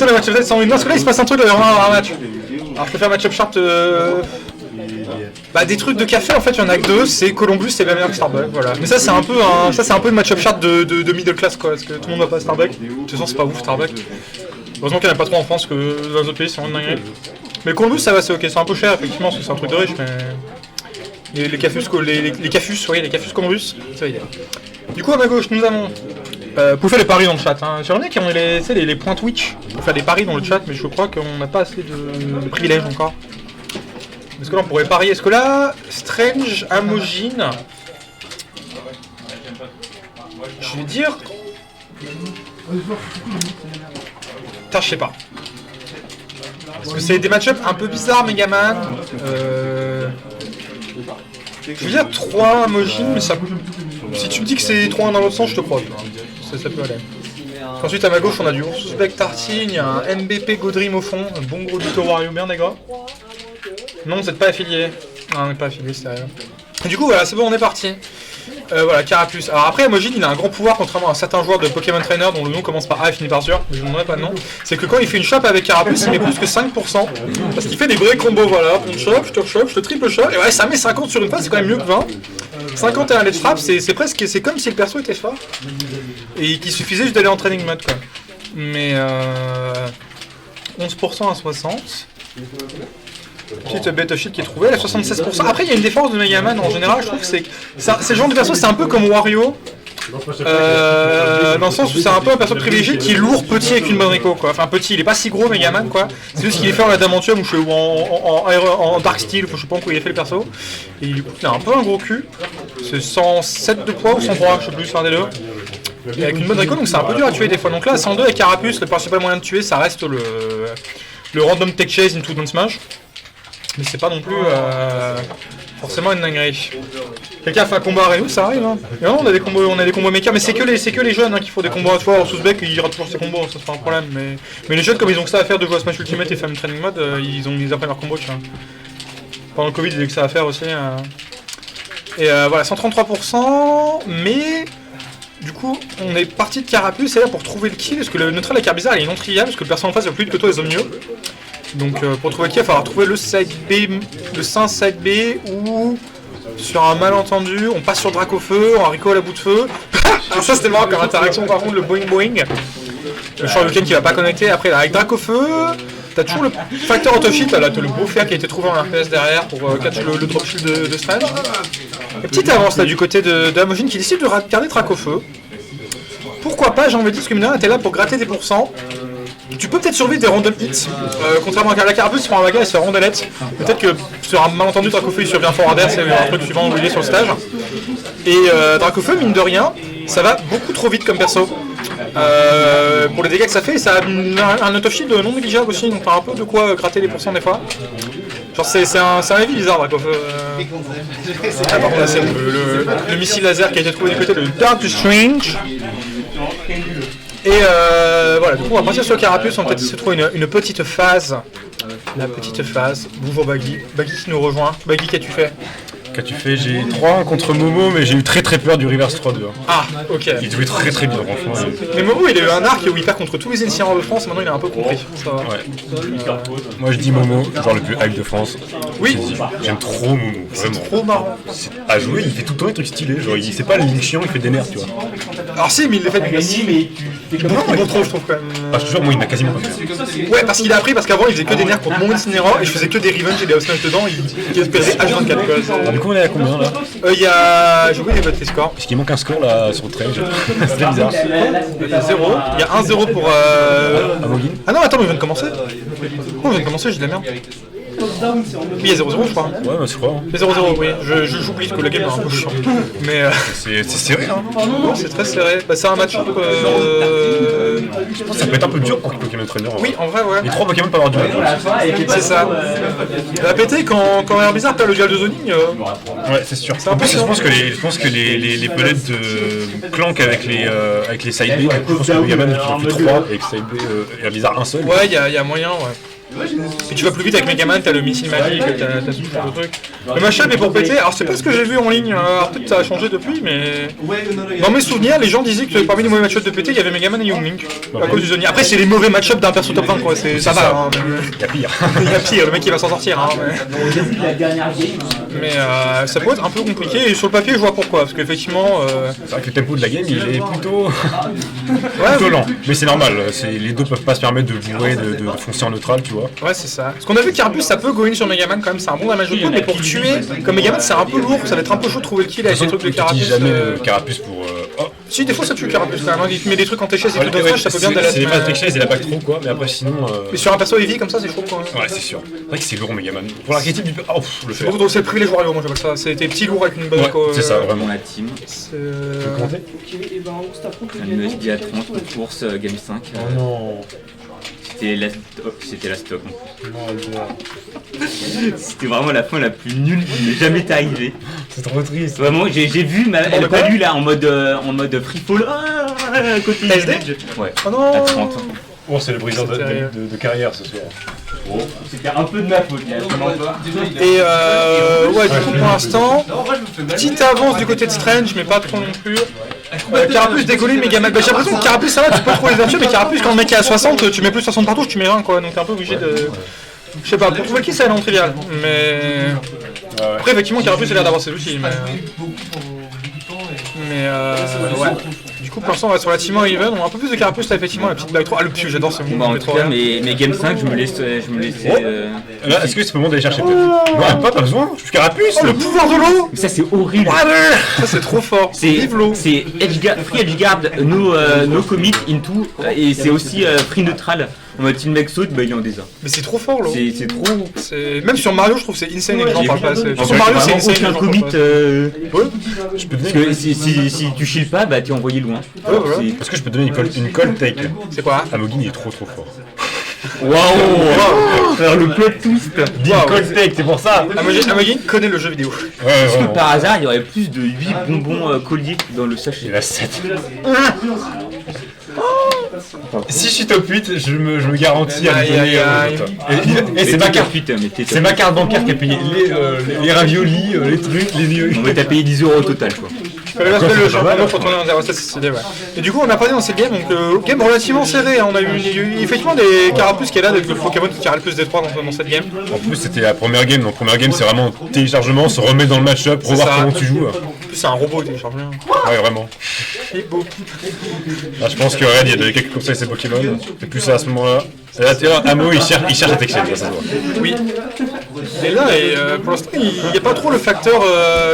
Le match peut-être sans une. Non, parce que là il se passe un truc dans un match. Alors je peux faire match-up chart. Bah des trucs de café en fait il y en a que deux, c'est Columbus et bien meilleur que Starbucks, voilà. Mais ça c'est un peu le match-up chart de middle class quoi, parce que tout le monde va pas à Starbucks. De toute façon c'est pas ouf Starbucks. Heureusement qu'il n'y en a pas trop en France que dans les autres pays c'est vraiment dingue. Mais Columbus ça va, c'est ok, c'est un peu cher effectivement parce que c'est un truc de riche mais. Les cafus Columbus, ça va y aller. Du coup à ma gauche nous avons. Vous pouvez faire les paris dans le chat, hein. J'aimerais bien qu'il y ait les points Twitch pour faire des paris dans le chat, mais je crois qu'on n'a pas assez de privilèges encore. Est-ce que là on pourrait parier? Est-ce que là, Strange, Amogine... Je vais dire... Putain, je sais pas. Parce que c'est des match-up un peu bizarres, Megaman. Je veux dire 3 Amogine, mais ça... Si tu me dis que c'est 3 dans l'autre sens, je te crois. Ça peut aller. Ensuite à ma gauche on a du Suspect Tartine, il y a un MBP Godream au fond, un bon gros Dito Wario, bien des gars. Non, vous n'êtes pas affilié. Non, on n'est pas affilié, c'est rien. Du coup voilà, c'est bon, on est parti. Voilà, Carapuce. Alors après, Amogine il a un grand pouvoir contrairement à certains joueurs de Pokémon Trainer dont le nom commence par A et finit par Sur, mais je ne donnerai pas de nom. C'est que quand il fait une shop avec Carapuce, il met plus que 5%. Parce qu'il fait des vrais combos, voilà. Une shop, je te triple shop. Et ouais, ça met 50 sur une phase, c'est quand même mieux que 20. 50 et un let's trap, c'est presque, c'est comme si le perso était fort. Et qu'il suffisait juste d'aller en training mode quoi. Mais 11% à 60. Petite bête shit qui est trouvée, elle a 76%. Après il y a une défense de Megaman en général, je trouve que c'est ce genre de perso, c'est un peu comme Wario. Dans le sens où c'est un peu un perso privilégié qui est lourd, petit avec une bonne réco quoi. Enfin petit, il est pas si gros Megaman quoi. C'est juste qu'il est fait en adamantium ou en dark steel, je sais pas pourquoi il est fait le perso. Et du coup il a un peu un gros cul. C'est 107 de poids ou 103, je sais plus, c'est un des deux. Et avec une bonne réco, donc c'est un peu dur à tuer des fois. Donc là 102 avec Carapuce, le principal moyen de tuer ça reste le random tech chase into down smash. Mais c'est pas non plus forcément une dinguerie. Quelqu'un fait un combo à Renu, ça arrive hein. Et non, on a des combos mecha, mais c'est que les jeunes hein, qui font des combos à toi. En Sousbeck, ils ratent toujours ses combos, ça c'est pas un problème. Mais les jeunes, comme ils ont que ça à faire de jouer à Smash Ultimate et faire une training mode, ils apprennent leur combo, tu vois. Pendant le Covid, ils avaient que ça à faire aussi. Et voilà, 133%, mais... Du coup, on est parti de Carapuce et là pour trouver le kill, parce que le neutral avec Carbizarre il est non trivial, parce que le perso en face va plus vite que toi, ils ont mieux. Donc pour trouver qui, il va falloir trouver le side B, le Saint side B, ou sur un malentendu, on passe sur Dracofeu, on recall à bout de feu. Alors ça c'était marrant comme interaction par contre, le boing boing. Le Shuriken qui va pas connecter, après là, avec Dracofeu, t'as toujours le facteur autoshield, là t'as le beau fer qui a été trouvé en RPS derrière pour catch le drop shield de Strange. Et petite avance là du côté de Amogine qui décide de garder Dracofeu. Pourquoi pas, j'ai envie de dire, parce que Minera était là pour gratter des pourcents. Tu peux peut-être survivre des random hits, contrairement à la Carapuce, il prend un bagarre et se fait rondelette. Peut-être que sur un malentendu, Dracofeu il survient fort inverse, c'est un truc suivant où il est sur le stage. Et Dracofeu, mine de rien, ça va beaucoup trop vite comme perso. Pour les dégâts que ça fait, ça a un auto-shield non négligeable aussi, donc t'as un peu de quoi gratter les pourcents des fois. Genre c'est un heavy bizarre Dracofeu. Par contre là c'est le missile laser qui a été trouvé du côté de Dark Strange. Et voilà, du coup on va partir sur le Carapuce, on va peut-être se trouver une petite phase. La petite phase. Bonjour Baggy. Baggy qui nous rejoint. Baggy, qu'as-tu fait? Qu'as-tu fait? J'ai 3-1 contre Momo, mais j'ai eu très très peur du reverse 3-2. Ah, ok. Il jouait très très bien, franchement. Mais Momo, il a eu un arc où il perd contre tous les initiants de France, maintenant il a un peu compris. Ça va. Ouais. Moi je dis Momo, genre le plus hype de France. Oui. J'aime trop Momo, c'est vraiment. trop marrant. À jouer, il fait tout le temps des trucs stylés, genre c'est pas le Link chiant, il fait des nerfs, tu vois. Alors si, mais il le fait mais il bon trop, je trouve quand même. Ah, je te jure, moi il m'a quasiment pas fait. Ouais, parce qu'il a appris, parce qu'avant il faisait que des nerfs contre mon Incinéra et je faisais que des revenge et des house dedans, il espérait H24 quoi. Du coup on est à combien là? Il y a... J'ai oublié les scores. Parce qu'il manque un score là sur le trail, c'est très bizarre. Il y a 0, il y a 1-0 pour... Amogine. Ah non, attends, mais il vient de commencer. Oh, il vient de commencer, j'ai de la merde. Oui, il y a 0-0 je crois. Ouais, bah je crois. Il y a 0-0, oui. J'oublie que le game est un peu chiant. Mais... C'est serré hein. Non, c'est très serré. Bah, c'est un match-up... Je pense que ça peut être un peu dur pour Pokémon Trainer. Oui, en vrai, ouais. Les 3 Pokémon pas avoir du mal. C'est ça. La pété quand Herbizarre perd le duel de zoning... Ouais, c'est sûr. En plus, je pense que les pelettes de Clank avec les side B, du coup, je pense que Megaman il en fait 3 et que side B Herbizarre un seul. Ouais, il y a moyen, ouais. Et tu vas plus vite avec Megaman, t'as le missile magique, t'as tout ce genre de trucs. Le mashup est pour péter, alors c'est pas ce que j'ai vu en ligne, alors peut-être ça a changé depuis, mais... Dans mes souvenirs, les gens disaient que parmi les mauvais match-ups de péter, il y avait Megaman et Young Link, à cause du Zony. Après c'est les mauvais match-ups d'un perso top 20 quoi, ça va, hein, Il y a pire. il y a pire, le mec il va s'en sortir, hein, mais ça peut être un peu compliqué, et sur le papier je vois pourquoi, parce qu'effectivement... C'est vrai que le tempo de la game il est plutôt lent, mais c'est normal, les deux peuvent pas se permettre de jouer, de foncer en neutral, tu vois. Ouais, c'est ça. Parce qu'on a vu Carapuce, ça peut go in sur Megaman quand même, c'est un bon damage de coup, mais pour tuer, comme Megaman c'est un peu lourd, ça va être un peu chaud de trouver le kill avec les trucs de Carapuce. Jamais de Carapuce pour. Si, des fois ça tue Carapuce quand même, hein. Il met des trucs en tech-chase et tout dommage, ça peut bien d'aller. C'est pas tech-chase, il a pas trop quoi, mais après sinon. Mais sur un perso heavy comme ça, c'est chaud quoi. Ouais, c'est sûr. C'est vrai que c'est lourd Megaman. Pour l'archétype du. Oh, le c'est beaucoup trop, c'est le privilège Wario, moi j'appelle ça. C'était petit lourd avec une bonne co. C'est ça, vraiment. La team. C'est. Un USD à 30 pour course Game 5. Oh non. C'était la stock en plus. C'était vraiment la fin la plus nulle qui m'est jamais arrivée. C'est trop triste. Vraiment, j'ai vu elle pas lu là en mode free fall. Côté SD. Ouais. Oh non. À 30. Oh, c'est le briseur de carrière ce soir. Oh, c'était un peu de ma faute, Et ouais, du coup pour l'instant, petite avance du côté de Strange, mais pas trop non plus. Carapuce décollé, Megaman. Bah, j'ai l'impression que Carapuce ça va, tu peux trouver les vertus, mais Carapuce quand le mec est à 60, tu mets plus 60 partout, tu mets 1 quoi, donc t'es un peu obligé de. Je sais pas, pour trouver qui ça est trivial, mais. Après, effectivement, Carapuce a l'air d'avoir ses outils, mais ouais. Du coup, pour l'instant, on va sur la team Even. On a un peu plus de Carapuce là, effectivement, la petite blague 3. Ah, le pieu, j'adore ce moment. En tout cas, mes Game 5, je me laisse. Là, est-ce que c'est le moment d'aller chercher peut-être? Non, pas besoin, je suis Carapuce. Oh, le pouvoir de l'eau. Ça, c'est horrible. Ça, c'est trop fort. Vive l'eau. C'est Free Edgeguard, no commit into, et c'est aussi free neutral. En mode, si le mec saute, bah il est en désordre. Mais c'est trop fort l'eau. C'est trop. Même sur Mario, je trouve que c'est insane et que j'en parle pas assez. Sur Mario, c'est insane. Aucun commit. Je peux parce que si tu chill pas, bah t'es envoyé loin. Est-ce que je peux donner une call take? C'est quoi? Amogin il est trop fort. Waouh! Alors le plot twist! Call take, c'est pour ça! Amogin connaît le jeu vidéo. Est-ce que par hasard il y aurait plus de 8 bonbons colliers dans le sachet? Il y en a 7. Si je suis top 8, je me garantis à lui donner. Et c'est ma carte bancaire qui a payé les raviolis, les trucs, les vieux. On va t'as payé 10 € au total quoi. Le championnat pour tourner en 0-7, c'est ouais. Et du coup, on a parlé dans cette game, donc game relativement serré. On a eu effectivement des Carapuce qui est là, le Pokémon qui carre le plus d'espoir dans cette game. En plus, c'était la première game, donc première game, c'est vraiment téléchargement, se remettre dans le match-up, revoir comment tu joues. En plus, c'est un robot téléchargement. Ouais, vraiment. C'est beau. Là, je pense que Red, il y a quelques conseils à ses Pokémon. Et plus à ce moment-là. Amo, il cherche à t'exciter, ça se voit. Oui. Et là, pour l'instant, il n'y a pas trop le facteur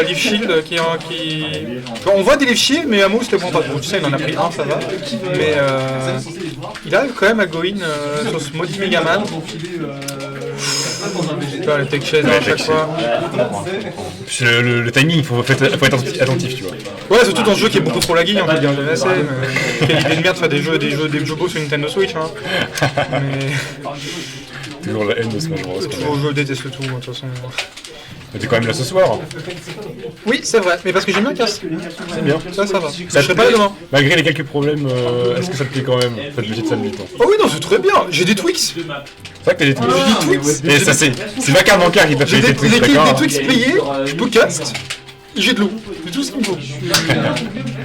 Leaf Shield qui... On voit des Leaf Shield, mais Amo c'était bon pas trop. Tu sais, il en a pris un, ça va. Mais il arrive quand même à go in sur ce maudit Megaman. Pas le tech chase à chaque fois. Le timing, il faut être attentif, tu vois. Ouais, surtout dans ce jeu qui est beaucoup trop laggy, on peut dire assez. Quelle idée de merde de faire des jeux beaux sur Nintendo Switch. Hein. Mais... Toujours la haine de Smash Bros. Toujours je déteste tout, de toute façon. Mais t'es quand même là ce soir. Oui, c'est vrai, mais parce que j'aime bien Cass. C'est bien. Ça va. Ça je serai pas là demain. Malgré les quelques problèmes, est-ce que ça te plaît quand même? Cette petite salle du temps. Oh oui, non, c'est très bien. J'ai des Twix. C'est vrai que t'as des Twix. Et ça, c'est ma carte bancaire qui t'a fait des Twix. J'ai des Twix payés, je peux cast, j'ai de l'eau. C'est tout ce qu'il me faut.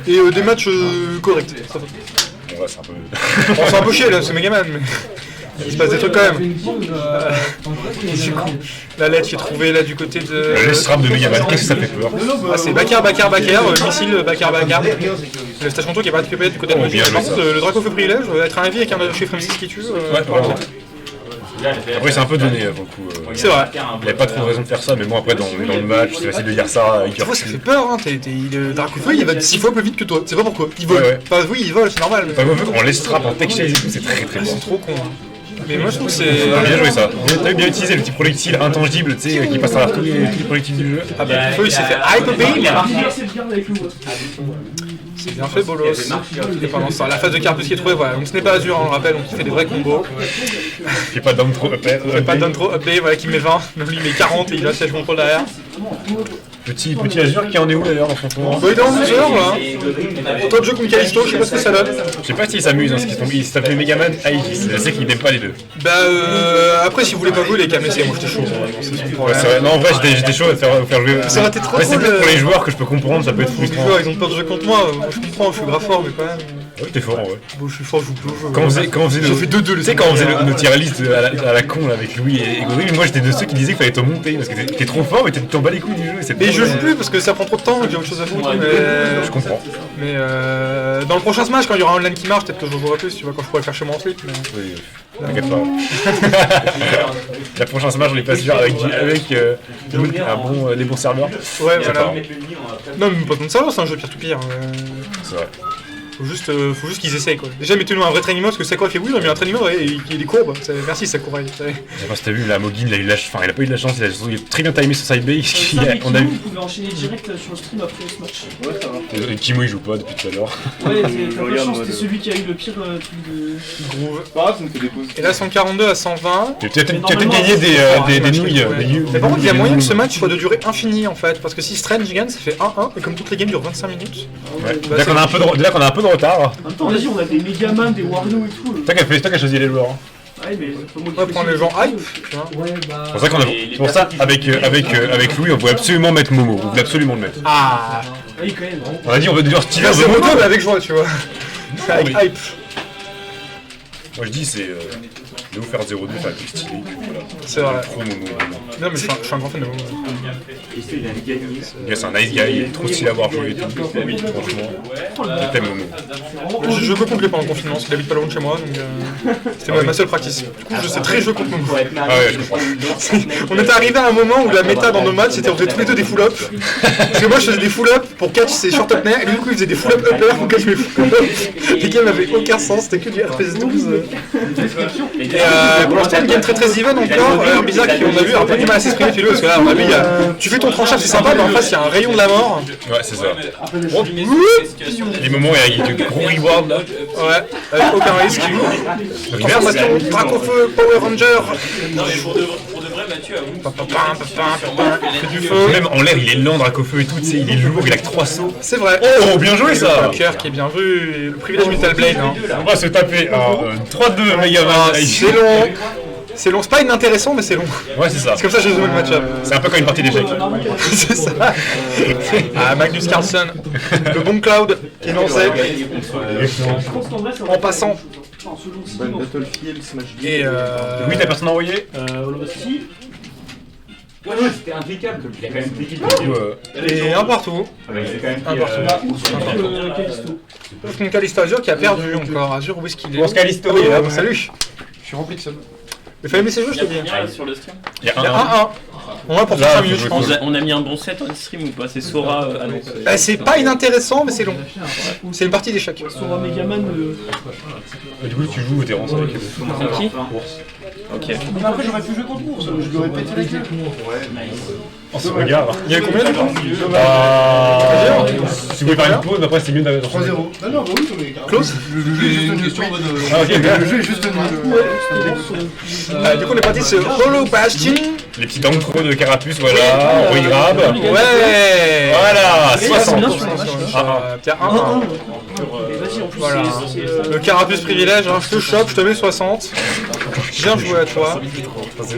Et des matchs corrects. Ça va. Ouais, c'est un peu. Bon, c'est un peu chier là, c'est Megaman, mais. Il se passe des trucs quand même. Du coup, la lettre qui est trouvée là du côté de. Le strap de Megaman, qu'est-ce que ça fait peur? Ah, c'est Bakar, missile, Bakar. Le station qui est pas récupéré du côté de Megaman. Par contre, le Draco fait privilège, être un heavy avec un chiffre M6 qui tue. Ouais, vraiment. Après, c'est un peu donné pour le coup. C'est vrai. Il avait pas trop raison de faire ça, mais bon, après, dans le match, c'est facile de dire ça. Tu vois, ça fait peur, hein. Le Dracofeu, il va 6 fois plus vite que toi. C'est pas pourquoi. Il vole. Ouais. Enfin, oui, il vole, c'est normal. On laisse strap en tech chase et tout, c'est très très C'est bon. trop con. Mais moi je trouve que c'est. Bien joué ça. T'as bien utilisé le petit projectile intangible, tu sais, qui passe à travers tous les projectiles du jeu. Ah bah, le feu il s'est fait hype beam. C'est bien fait, Bolos. Et pendant ça, la phase de Carapuce qui est trouvée, voilà. Donc ce n'est pas Azur, on le rappelle, donc il fait des vrais combos. Il fait pas d'intro up. Il fait pas d'intro up, voilà, qui met 20. Donc lui il met 40 et il a siège contrôle derrière. Petit Azure qui en est où d'ailleurs dans son tournoi? Bah, il est en loser là. Autant de jeu contre Callisto, je sais pas ce que ça donne. Je sais pas s'il s'amuse, parce qu'il s'appelle Megaman Aegis. Je sais qu'il n'aime pas les deux. Bah après si vous voulez pas jouer les KMC, moi j'étais chaud. C'est son problème. C'est vrai. Non en vrai j'étais chaud de faire jouer. Ça aurait été trop C'est cool. plus pour les joueurs que je peux comprendre, ça peut être Les frustrant. joueurs ils ont peur de jouer contre moi, moi je comprends, je suis grave fort mais quand même. Ouais, t'es fort en vrai. Bon je suis fort, je joue plus au jeu. Quand on faisait J'ai fait 2-2 tu sais quand on faisait nos tier list à la con là, avec Louis et Gorille, moi j'étais de ceux qui disaient qu'il fallait te monter parce que t'es trop fort mais t'en bats les couilles du jeu. Mais je joue plus parce que ça prend trop de temps, j'ai autre chose à foutre. Je comprends. Mais dans le prochain Smash, quand il y aura un online qui marche, peut-être que je jouerai plus, tu vois, quand je pourrai le faire chez moi en slip. Mais... Oui, t'inquiète pas. La prochaine Smash on est pas sûr avec des bons serveurs. Ouais, voilà. Non, mais pas de serveur, c'est un jeu pire-to-pire. C'est vrai. Faut juste qu'ils essayent quoi. Déjà mettez-nous un vrai training mode parce que Sakura fait oui, on a mis un training mode et il y a des courbes. Merci Sakura. Je sais pas si t'as vu, la Mogin, il a pas eu de la chance, il a très bien timé son side B. On a vu. Vous pouvez enchaîner direct sur le stream après ce match. Ouais, ça va. Kimo il joue pas depuis tout à l'heure. Ouais, t'as pas de chance, c'était celui qui a eu le pire truc de. Groove. Ah, ça me fait des pauses. Et là 142 à 120. Tu as peut-être gagné des nouilles. Mais par contre, il y a moyen que ce match soit de durée infinie en fait. Parce que si Strange gagne, ça fait 1-1 et comme toutes les games durent 25 minutes. Déjà qu'on a un peu de retard. En même temps, vas-y, on a des Megaman, des Wario et tout. C'est toi qui as choisi les joueurs. Ouais, mais c'est pas moi On va prendre les gens hype. Tu vois. Ouais, bah. C'est pour ça c'est pour ça avec Louis on voulait absolument mettre Momo. On voulait absolument le mettre. Ah. Oui, quand même. On a dit on veut dire stylé. C'est moto mais avec joie, tu vois. C'est avec hype. Moi je dis c'est de vous faire 0-2, faire plus stylé. Voilà. C'est vrai. Trop Momo. Non mais je suis un grand fan de Momo. C'est un nice guy, il est trop stylé à avoir joué et tout. Oui, franchement. Je t'aime Momo. Je jouais contre lui pendant le confinement, parce qu'il habite pas loin de chez moi, donc c'était ma seule practice. Du coup, je sais très jouer contre Momo. Ah ouais, je comprends. On était arrivé à un moment où la méta dans nos matchs, c'était on faisait tous les deux des full-up. Parce que moi je faisais des full-up pour catch ses short up nair, et lui du coup il faisait des full-up upper pour catch mes full-up. Les games n'avaient aucun sens, c'était que du RPS 12. Et pour l'instant, une game très très even encore. Bizarre qu'on a vu un peu du mal à s'exprimer, Philo, parce que là, on a vu, tu fais ton tranchage, c'est sympa, mais en face il y a un rayon de la mort. Ouais, c'est ça. Les moments où il y a de gros rewards là. Ouais, avec aucun risque. Transformation, Dracofeu, Power Ranger. Non, mais pour de vrai, Mathieu, avoue. Fait du feu. Même en l'air, il est lent, Dracofeu et tout, tu sais, il est lourd, il a que 3 sauts. C'est vrai. Oh, bien joué ça! Le cœur qui est bien vu, et le privilège Metal Blade. Hein. On va se taper un 3-2 Megaman. C'est long. C'est long, c'est pas inintéressant, mais c'est long. Ouais, c'est ça. C'est comme ça que je joue le match-up. C'est un peu comme une partie d'échecs. C'est ça. Ah, Magnus Carlsen, le bon Cloud qui est lancé. En passant. Battlefield, Smash. Et Oui, t'as personne envoyé? Si. Ouais, c'était impeccable, il a quand même pris Et un partout. c'est quand même Un partout. Callisto. Sauf mon Callisto Azure qui a perdu encore. Azure, où est-ce qu'il est? Bon, Callisto, il est là. Salut. Je suis rempli de ça. Il fallait laisser jouer, je te dis. Sur le stream. Il y a Il y a 1-1. On va pour Là, 5 minutes, je pense. On a mis un bon set en stream ou pas? C'est Sora annonce. C'est pas inintéressant, mais c'est long. C'est une partie d'échecs. Sora Megaman. Du coup, tu joues au terrain avec Qui? Ok. Mais après, j'aurais pu jouer contre Ours, je lui aurais pété la gueule. On se regarde. Il y a combien de temps Si vous voulez faire une pause, après c'est mieux d'aller dans 3-0. Non, non, bah oui, mais. Close. J'ai une question en mode. Ah, ok, Le jeu est juste Du coup, on est parti sur Hollow Bastion. Les petits dents trop de carapuce, voilà, on regrab. Ouais. Voilà, 60. Tiens, 1-1. Voilà. Le carapuce privilège, hein. Je te chope, je te mets 60. Bien joué à toi.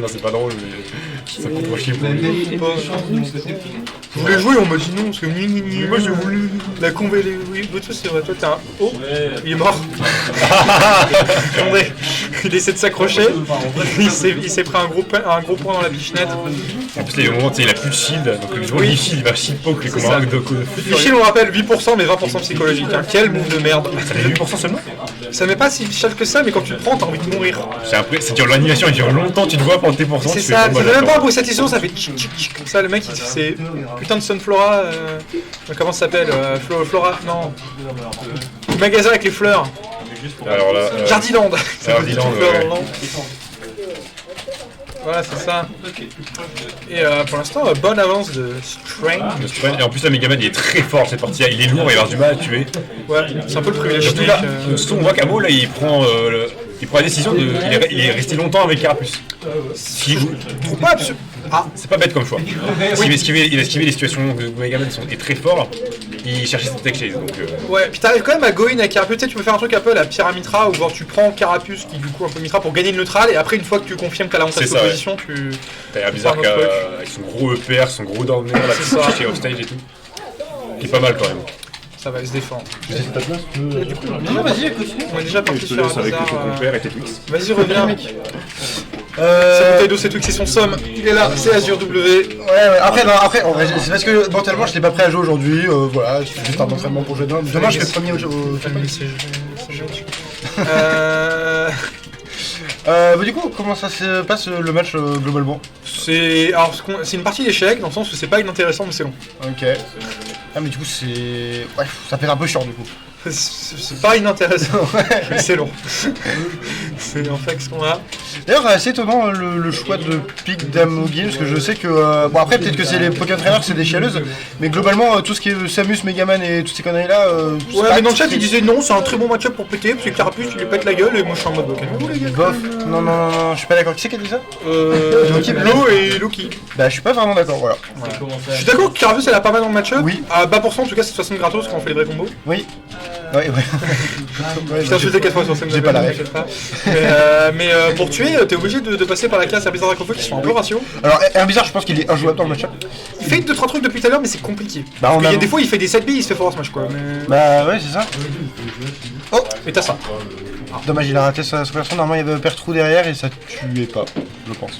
C'est pas drôle, mais ça fait trop chier pour lui. Je voulais jouer, on m'a dit non, parce que moi j'ai voulu la comber les. Oui, tout c'est vrai, toi t'es un. Oh, il est mort. Attendez, il essaie de s'accrocher. Il s'est pris un gros point dans la bichenette. En plus, il y a des moments où il a plus de shield, donc le jour où il shield, il va shield poke les C'est commandes ça. de Le shield, on rappelle 8%, mais 20% psychologique. Hein. Quel move de merde. Ça fait 8% seulement? Ça met pas si cher que ça, mais quand tu le prends, t'as envie de mourir. C'est dur, l'animation elle dure longtemps, tu te vois pendant tes pourcents. C'est ça, ça fait même pas un bruit satisfaisant, ça fait tchic tchic tchic comme ça. Le mec, c'est putain de Sunflora. Comment ça s'appelle Flora. Non. Le magasin avec les fleurs. Alors là. Jardiland. Jardiland, Toutes les fleurs ouais. dans le nom. Voilà, c'est ça. Et pour l'instant, bonne avance de Strange. Et en plus, la Megaman il est très fort cette partie-là, il est lourd, il va avoir du mal à tuer. Ouais, c'est un peu le privilège. Surtout là, on voit qu'Amo là il prend il prend la décision il est resté longtemps avec Carapuce. Faut pas absolument. Ah, C'est pas bête comme choix. Il va esquiver les situations où Megaman est très fort. Il cherchait cette tech chase. Donc, ouais, puis t'arrives quand même à go in avec Carapuce, tu sais, tu peux faire un truc un peu à la Pyramitra où genre tu prends Carapuce qui du coup un peu Mitra pour gagner le neutral et après une fois que tu confirmes que t'as l'avantage de C'est ça, position, tu... t'as l'air bizarre avec son gros EPR, son gros downner, la C'est ça. petite offstage et tout. Qui est pas mal quand même. Ça va se défendre. Je sais pas de place, tu peux. Et du coup, Non, vas-y, continue. on est déjà parti sur un avec bizarre, ton père et tes Twix. Vas-y, reviens mec. Sa bouteille d'eau, c'est Twix et son somme. Il est là, c'est Azure W. Ouais, après, en vrai, c'est parce que mentalement, je n'étais pas prêt à jouer aujourd'hui. Voilà, c'est juste un entraînement pour jouer demain. Demain, je fais premier au du coup, comment ça se passe le match globalement? C'est une partie d'échecs dans le sens où c'est pas inintéressant mais c'est long. Ok. Ah, mais du coup, c'est. Ouais, ça fait un peu chiant du coup. C'est pas inintéressant, mais c'est long. C'est en fait ce qu'on a. D'ailleurs, c'est étonnant le choix de pick d'Amogin, parce que je sais que. Bon, après, peut-être que c'est les Pokémon Trainers, c'est des chialeuses, mais globalement, tout ce qui est Samus, Megaman et toutes ces conneries-là. Ouais, mais dans le chat, ils disaient non, c'est un très bon match-up pour péter, parce que Carapuce, il lui pète la gueule, et moi je suis en mode calmez-vous les gars. Bof. Non, je suis pas d'accord. Qui c'est qui a dit ça? Lo et Loki. Bah, je suis pas vraiment d'accord, voilà. Je suis d'accord que Carapuce, elle a pas mal dans le match-up. Oui. À bas pourcent, en tout cas, c'est de toute façon gratos quand on fait les vrais combos. Oui. Ouais. Je t'ai insulté 4 fois sur scène. J'ai pas la ref. Mais pour tuer, t'es obligé de passer par la classe Herbizarre Dracofeu qui sont un peu ratio. Alors, Herbizarre, je pense qu'il est injouable dans le match-up. Il fait 2-3 trucs depuis tout à l'heure, mais c'est compliqué. Bah, Parce on qu'il y a- a des fois, il fait des 7 billes, il se fait force match quoi. Mais... Bah, ouais, c'est ça. Et t'as ça. Dommage, il a raté sa version. Normalement, il y avait Pertrou derrière et ça tuait pas, je pense.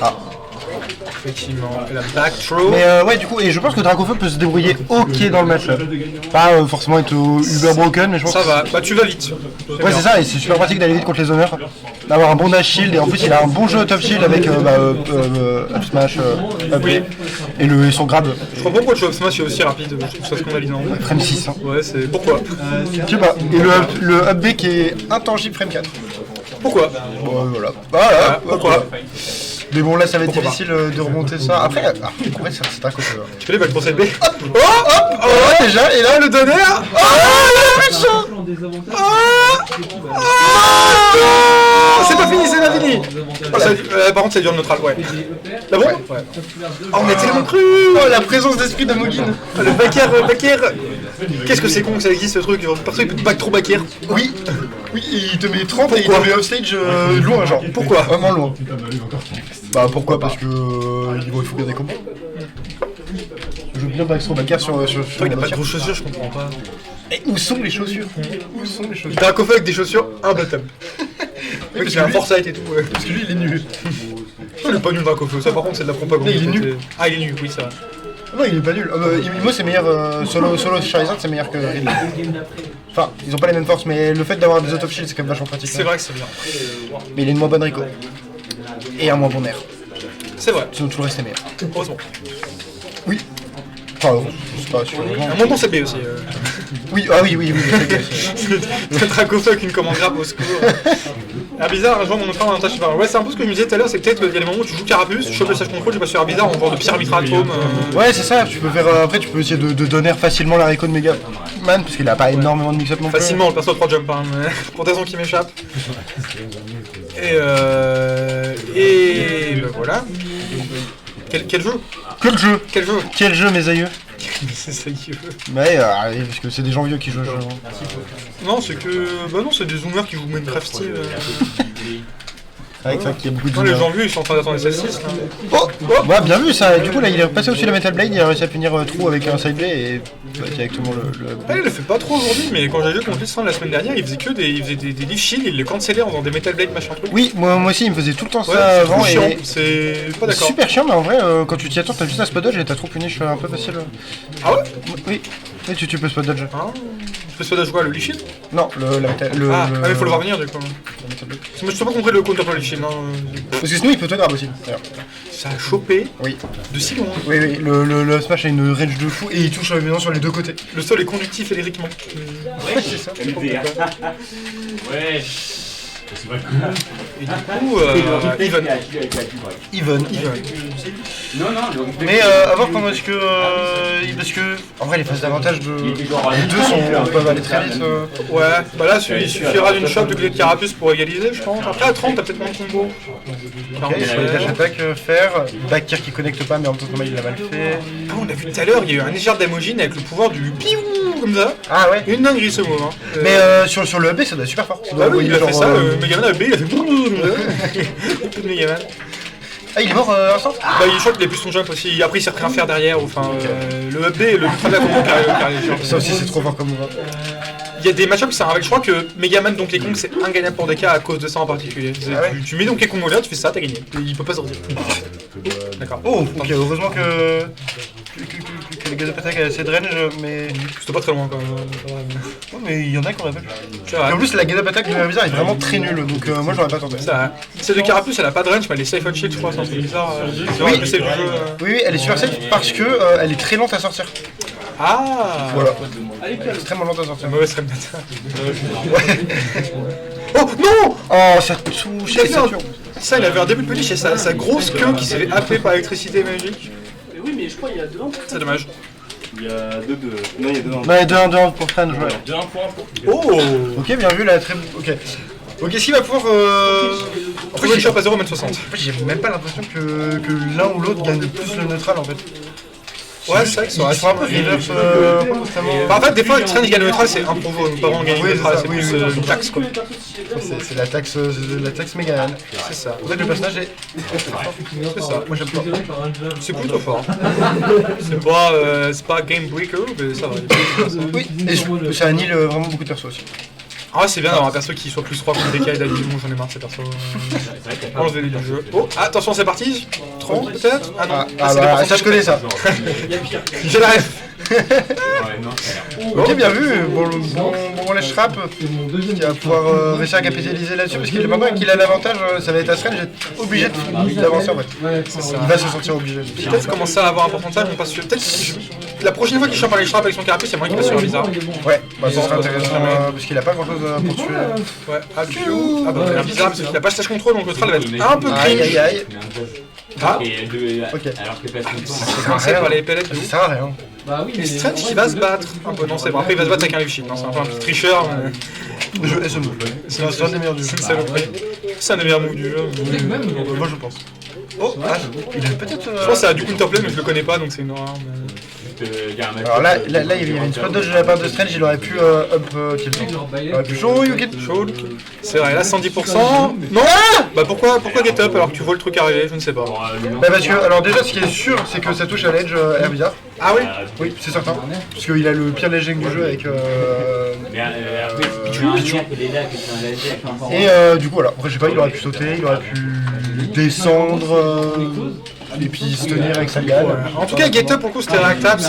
Ah. Effectivement, la back throw. Mais ouais, du coup, et je pense que Dracofeu peut se débrouiller ok dans le match. Pas forcément être uber broken, mais je pense Ça que va, bah tu vas vite. Ouais, c'est ça, et c'est super pratique d'aller vite contre les honneurs. D'avoir un bon dash shield, et en plus, il a un bon jeu top shield avec up smash, up Oui. et son grab. Je comprends pourquoi le up smash est aussi rapide, je trouve ça scandalisant. Frame 6. Hein. Ouais, c'est pourquoi Je sais pas. Et le up B qui est intangible frame 4. Pourquoi Bon, voilà. Voilà. Pourquoi Mais bon, là, ça va être Pourquoi difficile de remonter ça. Après, ouais, c'est Dracofeu. Tu connais back pour cette B Oh, déjà, et là, le donneur c'est pas fini, c'est pas fini. Par contre, ça dure le neutral, ouais. Là bon ouais. Oh, on a tellement cru. Oh, la présence d'esprit d'Amogin. Le backer. Qu'est-ce que c'est con que ça existe ce truc? Personne peut back trop backer. Oui, il te met 30 et il te Pourquoi met offstage loin, genre. Pourquoi Vraiment loin. Bah pourquoi? Parce que il faut bien des combos. Je veux bien backstro backer sur Il n'a pas de grosses chaussures, je comprends pas. Et où sont les chaussures? Où sont les chaussures? T'as un coffre avec des chaussures imbattables. Oui, parce qu'il a un foresight et tout, ouais. Parce que lui il est nul. Il est pas nul d'un coffre, ça par contre c'est de la propagande. Il est nul. Ah, il est nul, oui, ça va. Non, il est pas nul. Imo c'est meilleur, solo Charizard c'est meilleur que Ridley. Enfin, ils ont pas les mêmes forces, mais le fait d'avoir des auto shields c'est quand même vachement pratique. C'est vrai que c'est bien. Mais il a une moins bonne Rico. Et un moins bon air. C'est vrai, Sinon tout le reste est meilleur. heureusement. Oui. Enfin, c'est pas sûr. Un bon CB aussi. Oui, oui. C'est Dracofeu avec une commande grave au secours. Herbizarre, un jour mon frère en attache. Ouais, c'est un peu ce que je me disais tout à l'heure, c'est peut-être qu'il y a des moments où tu joues Carapuce, tu chopes le sage control, tu passes sur Herbizarre en genre de Pyramitra Chrome. Ouais, c'est ça, tu peux faire. Après, tu peux essayer de donner facilement la Rico de Megaman, parce qu'il a pas énormément de mix-up non plus. Facilement, le perso de 3 jump, hein, mais pour des raisons qui m'échappent. Et ben voilà. Quel jeu Quel jeu? Quel jeu Quel jeu, mes aïeux? C'est ça qui veut. Ouais, parce que c'est des gens vieux qui jouent à ce jeu. Non, c'est que. Bah non, c'est des zoomers qui jouent Minecraft style. C'est vrai qu'il y a beaucoup de Non, les zoomers. gens vieux ils sont en train d'attendre les SS6 là. Oh, ouais, bien vu ça. Du coup, là, il est repassé au-dessus de la Metal Blade, il a réussi à finir trou avec un side blade et directement le. Ah, il le fait pas trop aujourd'hui, mais quand j'ai joué contre lui la semaine dernière, il faisait que des leaf shield, il le cancellait en faisant des Metal Blade machin truc. Oui, moi aussi, il me faisait tout le temps Ouais, ça c'est avant trop chiant, et. c'est pas d'accord. Super chiant, mais en vrai, quand tu t'y attends, t'as juste un spot dodge et t'as trop punish un peu facile. Ah ouais Oui, tu peux spot dodge. Ah, tu peux se faire jouer le leaf shield Non, la Metal. mais faut le voir venir du coup. Moi je t'ai pas compris le counter pour le leaf shield, non. Parce que sinon, il peut te grab aussi, d'ailleurs. Ça a chopé Oui. de si loin. Oui, le smash a une range de fou et il touche maintenant sur les deux côtés. Le sol est conductif électriquement. Ouais, c'est ça. Ouais. Et du coup, Even. Mais à voir comment est-ce que. Parce que. En vrai, les phases d'avantage de. Les deux peuvent aller très vite. Ouais, bah là, il suffira d'une shot de clé de carapuce pour égaliser, je pense. Après, à 30, t'as peut-être moins de combo. Ok, il y a les dash attack faire. Bakir qui connecte pas, mais en même temps, Thomas il l'a mal fait. Ah, on l'a vu tout à l'heure, il y a eu un écharpe d'Amogine avec le pouvoir du piou comme ça. Ah ouais. Une dinguerie ce mot. Hein. Mais sur le AB, ça doit être super fort. Bah oui, il a fait ça, Megaman AB, il a fait boum comme ça. Coup de Megaman. Ah, il est mort instant. Bah, je crois qu'il a plus son jump aussi. Après, il s'est repris un fer derrière. Enfin, le up B, le ultra de la combo carré. Ça aussi, c'est trop fort comme mouvement. Il y a des match-ups qui servent avec. Je crois que Megaman Donkey Kong c'est ingagnable pour DK à cause de ça en particulier. Ah ouais. Tu mets Donkey Kong au l'air, tu fais ça, t'as gagné. Il peut pas sortir. D'accord. Oh, ok, heureusement que les gaz attack a assez de range, mais. C'était pas très loin quand même. Oh, mais il y en a qui auraient pas pu. C'est vrai. Et en plus, la gaz attack de Herbizarre est vraiment très nulle, donc moi j'aurais pas tenté. Celle de Carapuce, elle a pas de range, mais elle est safe on shield, je crois, c'est un truc bizarre. Oui. Le save du jeu. Oui, elle est super safe parce que elle est très lente à sortir. Ah. Voilà. Extrêmement lente à sortir. Mauvaise remnata. Oh non. Oh, ça touche, et ça tue. Ça, il avait un début de punish et sa grosse queue qui s'est fait happer par l'électricité magique. Mais oui, mais je crois qu'il y a 2-1 pour C'est dommage. Il y a 2-2. Non, il y a 2-1. Non, il y a 2-1 pour Strange, ouais. 2-1 pour 1 pour. Oh. Ok, bien vu, la très. Ok. Ok, est-ce qu'il va pouvoir trouver une shop à 0 mètre 60? En fait, j'ai même pas l'impression que l'un ou l'autre gagne plus le neutral en fait. Ouais, c'est vrai qu'ils sont Ils sont un peu reverse constamment. Enfin, en fait, des fois, le train qui gagne le neutral, c'est un provo, pas vraiment gagner le Oui, neutral, c'est c'est ça, plus oui, une taxe quoi. C'est la taxe Megaman. C'est ça. En fait, le personnage est. C'est ça. Moi j'aime pas. C'est plutôt fort. C'est pas game breaker, mais ça va. Oui, et ça annule vraiment beaucoup de persos aussi. Ah, c'est bien d'avoir un perso qui soit plus 3 contre DK et d'Ali. Bon, j'en ai marre de ces persos. Enlevez-les du jeu. Oh, attention, c'est parti. 30 peut-être. Ah non. Ah bah, ça je connais ça. J'ai la ref. Ok, bien vu, bon les Shrap qui va pouvoir réussir à capitaliser là-dessus parce qu'il est maintenant qu'il a l'avantage, ça va être à Strange, j'ai obligé d'avancer en fait. Il va se sentir obligé. Peut-être commencer à avoir un pourcentage, mais pas sûr. Peut-être la prochaine fois qu'il chope par les Shrap avec son carapace, c'est moins qu'il passe sur un bizarre. Ouais, bah ça serait intéressant parce qu'il a pas grand chose pour tuer. Ouais, ah bah un bizarre parce qu'il a pas stage contrôle donc le troll va être un peu Aïe cringe. aïe aïe. Ah, Ok. c'est commencé par les pellets de Ça sert à rien. Et Strange qui va se battre. Un peu, non, c'est bon. Après, il va se battre avec un live sheet. Non, c'est un peu un petit tricheur. Le jeu est ce move. C'est un des meilleurs du jeu. C'est une saloperie. C'est un des meilleurs moves du jeu. Moi je pense. Oh, ah, il a peut-être. Je pense que ça a du counterplay, mais je le connais pas donc c'est une horreur. Alors là, il y avait une spot dodge de la part de Strange, il aurait pu up kill. Il aurait pu show Yukin. Chaud. C'est vrai, là 110%. Non. Bah pourquoi get up alors que tu vois le truc arriver? Je ne sais pas. Bah parce que, alors déjà ce qui est sûr c'est que ça touche à l'edge Herbizarre. Ah oui. Oui, c'est certain. Parce qu'il a le pire ledge du jeu avec Pichu. Et du coup voilà, après je sais pas, il aurait pu sauter, il aurait pu descendre et puis se tenir avec sa gamme. En tout cas, get up pour le coup c'était réactable.